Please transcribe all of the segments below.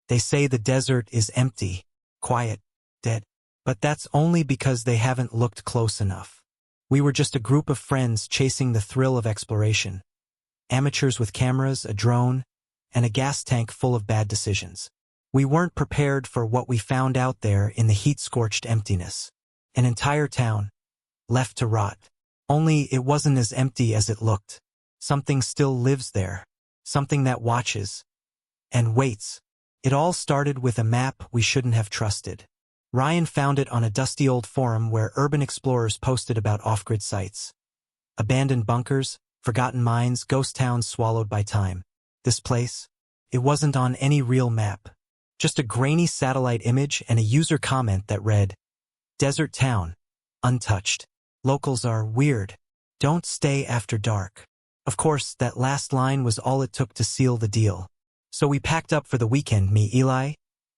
They say the desert is empty, quiet, dead. But that's only because they haven't looked close enough. We were just a group of friends chasing the thrill of exploration. Amateurs with cameras, a drone, and a gas tank full of bad decisions. We weren't prepared for what we found out there in the heat-scorched emptiness. An entire town, left to rot. Only it wasn't as empty as it looked. Something still lives there. Something that watches. And waits. It all started with a map we shouldn't have trusted. Ryan found it on a dusty old forum where urban explorers posted about off-grid sites. Abandoned bunkers, forgotten mines, ghost towns swallowed by time. This place? It wasn't on any real map. Just a grainy satellite image and a user comment that read, "Desert town. Untouched. Locals are weird. Don't stay after dark." Of course, that last line was all it took to seal the deal. So we packed up for the weekend, me, Eli,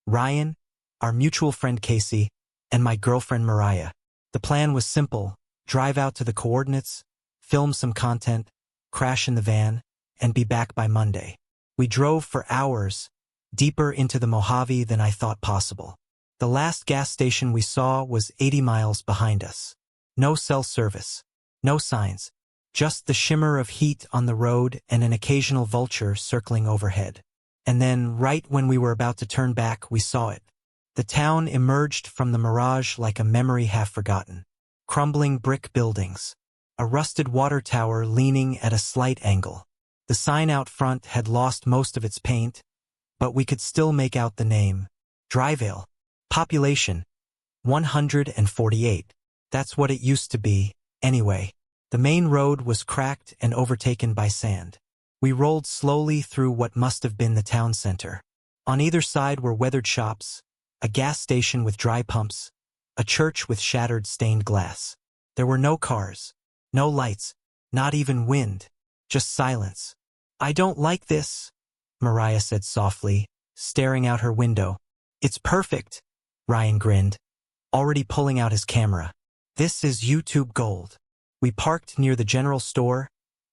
Ryan, our mutual friend Casey, and my girlfriend Mariah. The plan was simple: drive out to the coordinates, film some content, crash in the van, and be back by Monday. We drove for hours, deeper into the Mojave than I thought possible. The last gas station we saw was 80 miles behind us. No cell service, no signs, just the shimmer of heat on the road and an occasional vulture circling overhead. And then, right when we were about to turn back, we saw it. The town emerged from the mirage like a memory half-forgotten. Crumbling brick buildings. A rusted water tower leaning at a slight angle. The sign out front had lost most of its paint, but we could still make out the name. Dryvale. Population 148. That's what it used to be, anyway. The main road was cracked and overtaken by sand. We rolled slowly through what must have been the town center. On either side were weathered shops, a gas station with dry pumps, a church with shattered stained glass. There were no cars, no lights, not even wind, just silence. "I don't like this," Mariah said softly, staring out her window. "It's perfect," Ryan grinned, already pulling out his camera. "This is YouTube gold." We parked near the general store,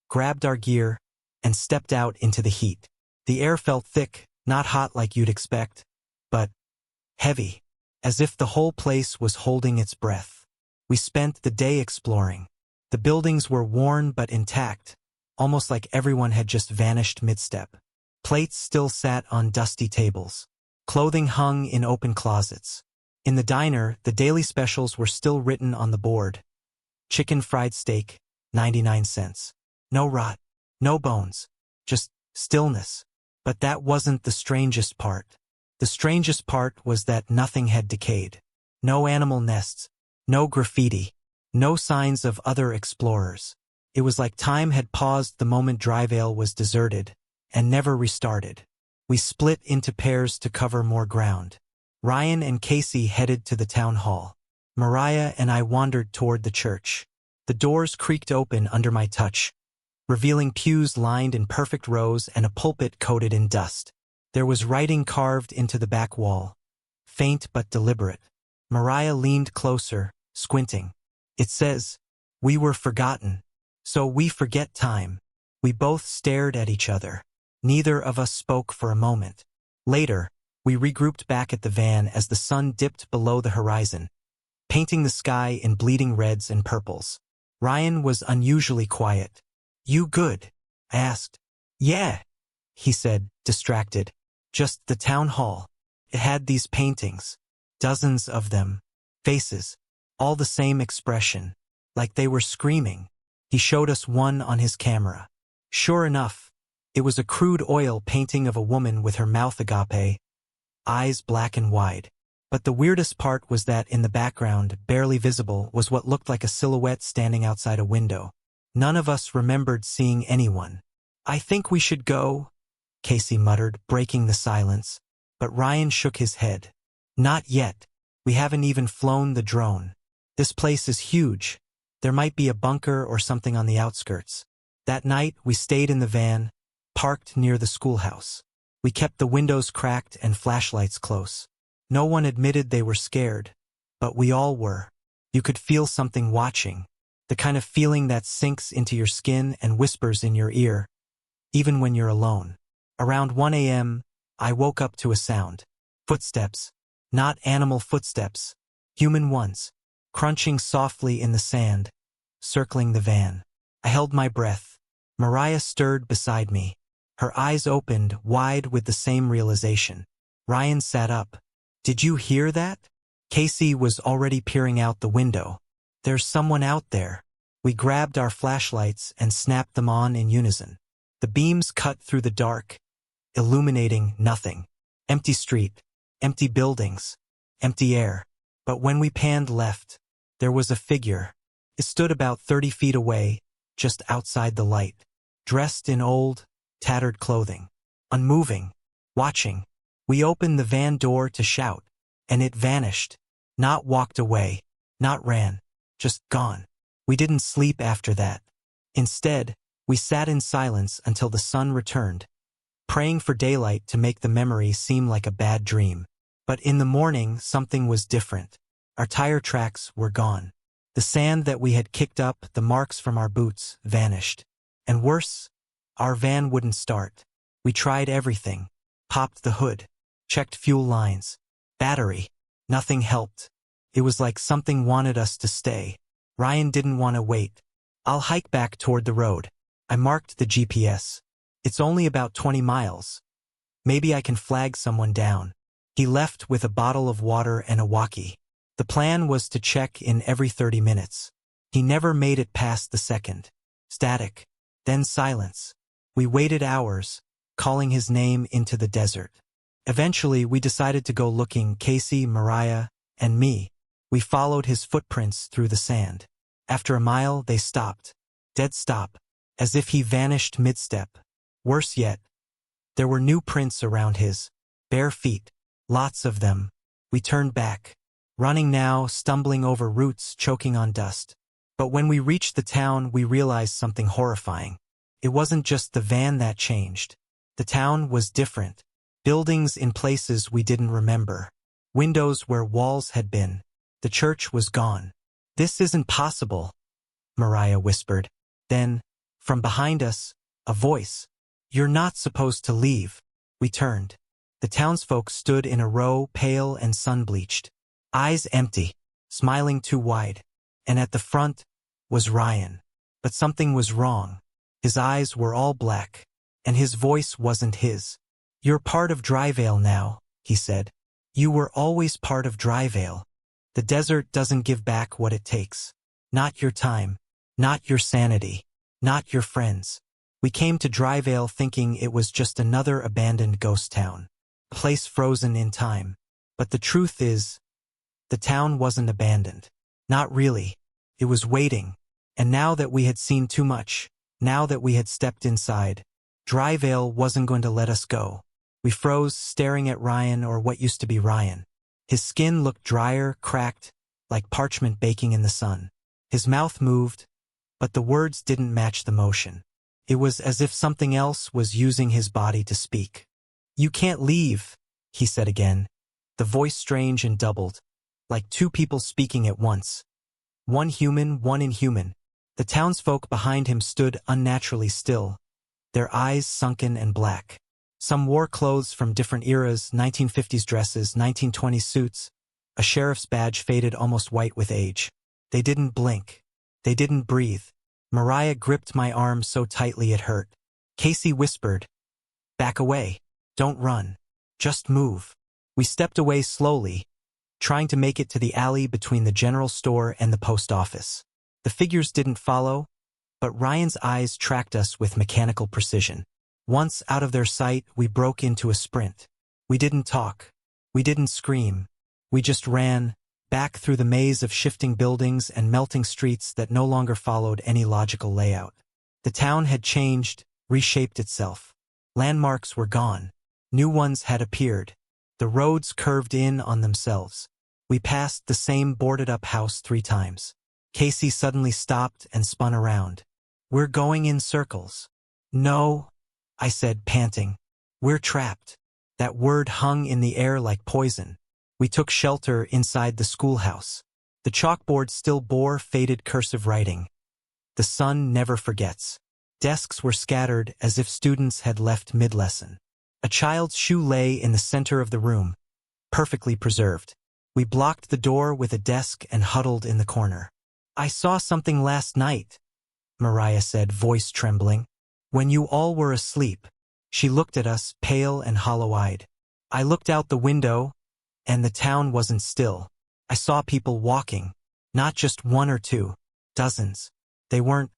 grabbed our gear, and stepped out into the heat. The air felt thick, not hot like you'd expect, but heavy, as if the whole place was holding its breath. We spent the day exploring. The buildings were worn but intact, almost like everyone had just vanished mid-step. Plates still sat on dusty tables. Clothing hung in open closets. In the diner, the daily specials were still written on the board. Chicken fried steak, 99 cents. No rot, no bones, just stillness. But that wasn't the strangest part. The strangest part was that nothing had decayed. No animal nests, no graffiti, no signs of other explorers. It was like time had paused the moment Dryvale was deserted, and never restarted. We split into pairs to cover more ground. Ryan and Casey headed to the town hall. Mariah and I wandered toward the church. The doors creaked open under my touch, revealing pews lined in perfect rows and a pulpit coated in dust. There was writing carved into the back wall, faint but deliberate. Mariah leaned closer, squinting. It says, "We were forgotten. So we forget time." We both stared at each other. Neither of us spoke for a moment. Later, we regrouped back at the van as the sun dipped below the horizon, painting the sky in bleeding reds and purples. Ryan was unusually quiet. "You good?" I asked. "Yeah," he said, distracted. "Just the town hall. It had these paintings. Dozens of them. Faces. All the same expression. Like they were screaming." He showed us one on his camera. Sure enough, it was a crude oil painting of a woman with her mouth agape, eyes black and wide. But the weirdest part was that in the background, barely visible, was what looked like a silhouette standing outside a window. None of us remembered seeing anyone. "I think we should go," Casey muttered, breaking the silence. But Ryan shook his head. "Not yet. We haven't even flown the drone. This place is huge. There might be a bunker or something on the outskirts." That night, we stayed in the van, parked near the schoolhouse. We kept the windows cracked and flashlights close. No one admitted they were scared, but we all were. You could feel something watching, the kind of feeling that sinks into your skin and whispers in your ear, even when you're alone. Around 1 a.m., I woke up to a sound. Footsteps. Not animal footsteps. Human ones. Crunching softly in the sand. Circling the van. I held my breath. Mariah stirred beside me. Her eyes opened wide with the same realization. Ryan sat up. Did you hear that? Casey was already peering out the window. There's someone out there. We grabbed our flashlights and snapped them on in unison. The beams cut through the dark, illuminating nothing. Empty street, empty buildings, empty air. But when we panned left, there was a figure. It stood about 30 feet away, just outside the light, dressed in old, tattered clothing. Unmoving, watching. We opened the van door to shout, and it vanished. Not walked away, not ran, just gone. We didn't sleep after that. Instead, we sat in silence until the sun returned, praying for daylight to make the memory seem like a bad dream. But in the morning, something was different. Our tire tracks were gone. The sand that we had kicked up, the marks from our boots, vanished. And worse, our van wouldn't start. We tried everything. Popped the hood. Checked fuel lines. Battery. Nothing helped. It was like something wanted us to stay. Ryan didn't want to wait. I'll hike back toward the road. I marked the GPS. It's only about 20 miles. Maybe I can flag someone down. He left with a bottle of water and a walkie. The plan was to check in every 30 minutes. He never made it past the second. Static. Then silence. We waited hours, calling his name into the desert. Eventually, we decided to go looking, Casey, Mariah, and me. We followed his footprints through the sand. After a mile, they stopped. Dead stop. As if he vanished mid-step. Worse yet, there were new prints around his bare feet. Lots of them. We turned back. Running now, stumbling over roots, choking on dust. But when we reached the town, we realized something horrifying. It wasn't just the van that changed. The town was different. Buildings in places we didn't remember. Windows where walls had been. The church was gone. This isn't possible, Mariah whispered. Then, from behind us, a voice. You're not supposed to leave. We turned. The townsfolk stood in a row, pale and sun-bleached. Eyes empty, smiling too wide. And at the front was Ryan. But something was wrong. His eyes were all black. And his voice wasn't his. You're part of Dryvale now, he said. You were always part of Dryvale. The desert doesn't give back what it takes. Not your time. Not your sanity. Not your friends. We came to Dryvale thinking it was just another abandoned ghost town. A place frozen in time. But the truth is, the town wasn't abandoned. Not really. It was waiting. And now that we had seen too much, now that we had stepped inside, Dryvale wasn't going to let us go. We froze, staring at Ryan, or what used to be Ryan. His skin looked drier, cracked, like parchment baking in the sun. His mouth moved, but the words didn't match the motion. It was as if something else was using his body to speak. You can't leave, he said again. The voice strange and doubled, like two people speaking at once. One human, one inhuman. The townsfolk behind him stood unnaturally still, their eyes sunken and black. Some wore clothes from different eras, 1950s dresses, 1920s suits, a sheriff's badge faded almost white with age. They didn't blink. They didn't breathe. Mariah gripped my arm so tightly it hurt. Casey whispered, "Back away. Don't run. Just move." We stepped away slowly, trying to make it to the alley between the general store and the post office. The figures didn't follow, but Ryan's eyes tracked us with mechanical precision. Once out of their sight, we broke into a sprint. We didn't talk. We didn't scream. We just ran, back through the maze of shifting buildings and melting streets that no longer followed any logical layout. The town had changed, reshaped itself. Landmarks were gone. New ones had appeared. The roads curved in on themselves. We passed the same boarded-up house 3 times. Casey suddenly stopped and spun around. We're going in circles. No, I said, panting. We're trapped. That word hung in the air like poison. We took shelter inside the schoolhouse. The chalkboard still bore faded cursive writing. The sun never forgets. Desks were scattered as if students had left mid-lesson. A child's shoe lay in the center of the room, perfectly preserved. We blocked the door with a desk and huddled in the corner. "I saw something last night," Mariah said, voice trembling. "When you all were asleep." She looked at us, pale and hollow-eyed. I looked out the window, and the town wasn't still. I saw people walking. Not just one or two. Dozens. They weren't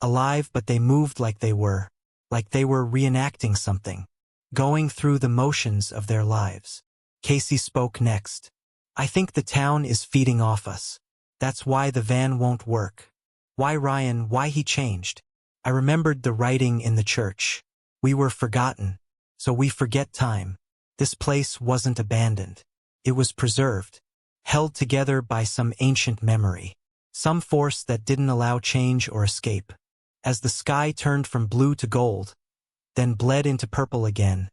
alive, but they moved like they were reenacting something, going through the motions of their lives. Casey spoke next. "I think the town is feeding off us. That's why the van won't work. Why Ryan, why he changed." I remembered the writing in the church. We were forgotten, so we forget time. This place wasn't abandoned. It was preserved, held together by some ancient memory, some force that didn't allow change or escape. As the sky turned from blue to gold, then bled into purple again,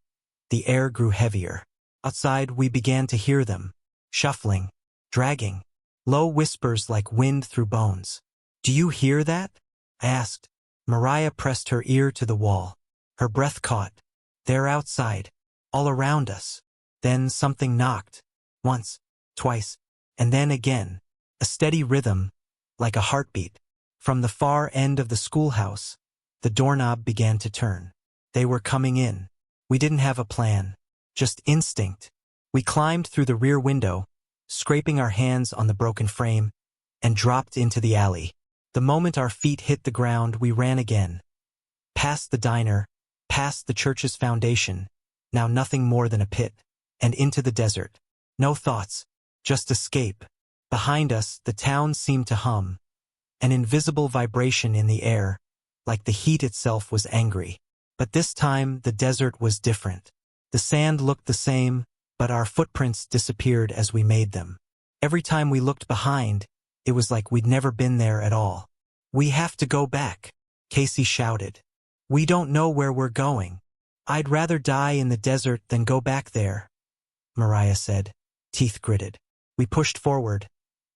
the air grew heavier. Outside we began to hear them, shuffling, dragging, low whispers like wind through bones. "Do you hear that?" I asked. Mariah pressed her ear to the wall. Her breath caught. "They're outside, all around us." Then something knocked. Once, twice, and then again. A steady rhythm, like a heartbeat. From the far end of the schoolhouse, the doorknob began to turn. They were coming in. We didn't have a plan, just instinct. We climbed through the rear window, scraping our hands on the broken frame, and dropped into the alley. The moment our feet hit the ground, we ran again. Past the diner, past the church's foundation, now nothing more than a pit, and into the desert. No thoughts, just escape. Behind us, the town seemed to hum, an invisible vibration in the air, like the heat itself was angry. But this time, the desert was different. The sand looked the same, but our footprints disappeared as we made them. Every time we looked behind, it was like we'd never been there at all. "We have to go back," Casey shouted. "We don't know where we're going." "I'd rather die in the desert than go back there," Mariah said, teeth gritted. We pushed forward,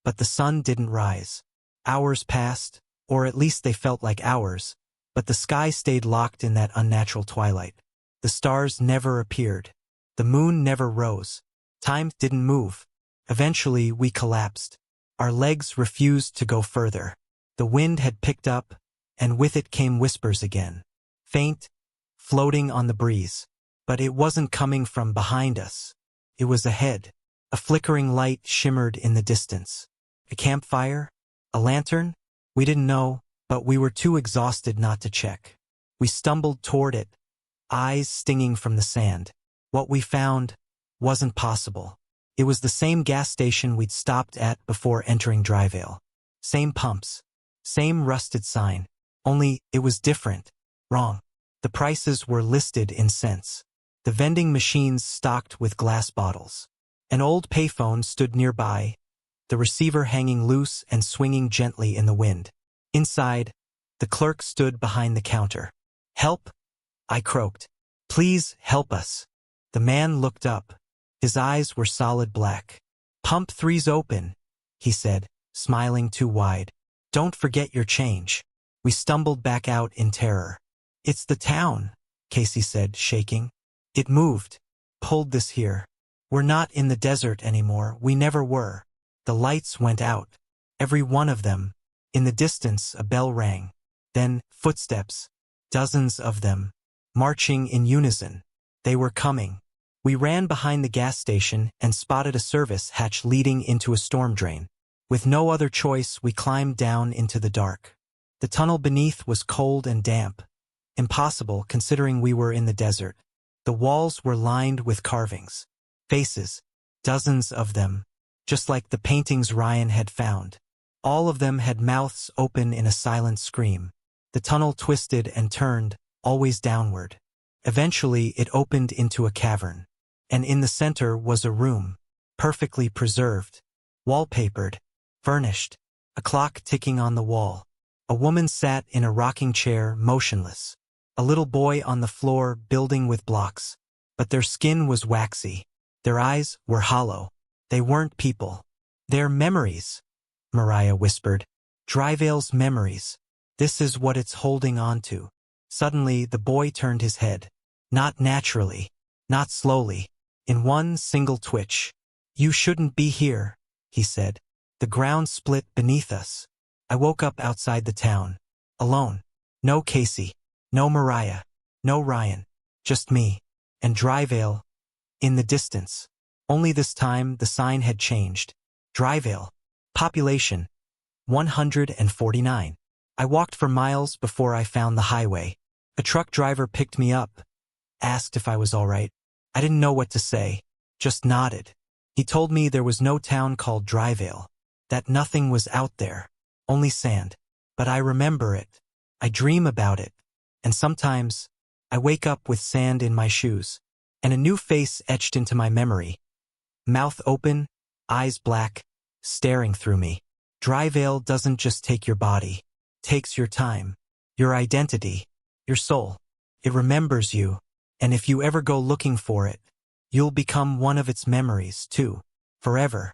but the sun didn't rise. Hours passed, or at least they felt like hours, but the sky stayed locked in that unnatural twilight. The stars never appeared. The moon never rose. Time didn't move. Eventually, we collapsed. Our legs refused to go further. The wind had picked up, and with it came whispers again. Faint, floating on the breeze. But it wasn't coming from behind us. It was ahead. A flickering light shimmered in the distance. A campfire? A lantern? We didn't know, but we were too exhausted not to check. We stumbled toward it, eyes stinging from the sand. What we found wasn't possible. It was the same gas station we'd stopped at before entering Dryvale. Same pumps. Same rusted sign. Only it was different. Wrong. The prices were listed in cents. The vending machines stocked with glass bottles. An old payphone stood nearby, the receiver hanging loose and swinging gently in the wind. Inside, the clerk stood behind the counter. "Help?" I croaked. "Please help us." The man looked up. His eyes were solid black. "Pump 3's open," he said, smiling too wide. "Don't forget your change." We stumbled back out in terror. "It's the town," Casey said, shaking. "It moved. Pulled this here. We're not in the desert anymore. We never were." The lights went out. Every one of them. In the distance, a bell rang. Then, footsteps. Dozens of them. Marching in unison. They were coming. We ran behind the gas station and spotted a service hatch leading into a storm drain. With no other choice, we climbed down into the dark. The tunnel beneath was cold and damp. Impossible, considering we were in the desert. The walls were lined with carvings. Faces. Dozens of them. Just like the paintings Ryan had found. All of them had mouths open in a silent scream. The tunnel twisted and turned, always downward. Eventually, it opened into a cavern. And in the center was a room. Perfectly preserved. Wallpapered. Furnished. A clock ticking on the wall. A woman sat in a rocking chair, motionless. A little boy on the floor, building with blocks. But their skin was waxy. Their eyes were hollow. They weren't people. "They're memories," Mariah whispered. "Dryvale's memories. This is what it's holding on to." Suddenly, the boy turned his head. Not naturally. Not slowly. In one single twitch. You shouldn't be here, he said. The ground split beneath us. I woke up outside the town. Alone. No Casey. No Mariah. No Ryan. Just me. And Dryvale. In the distance. Only this time the sign had changed. Dryvale. Population. 149. I walked for miles before I found the highway. A truck driver picked me up. Asked if I was all right. I didn't know what to say. Just nodded. He told me there was no town called Dryvale. That nothing was out there. Only sand. But I remember it. I dream about it. And sometimes, I wake up with sand in my shoes. And a new face etched into my memory. Mouth open, eyes black, staring through me. Dryvale doesn't just take your body. Takes your time. Your identity. Your soul. It remembers you. And if you ever go looking for it, you'll become one of its memories, too. Forever.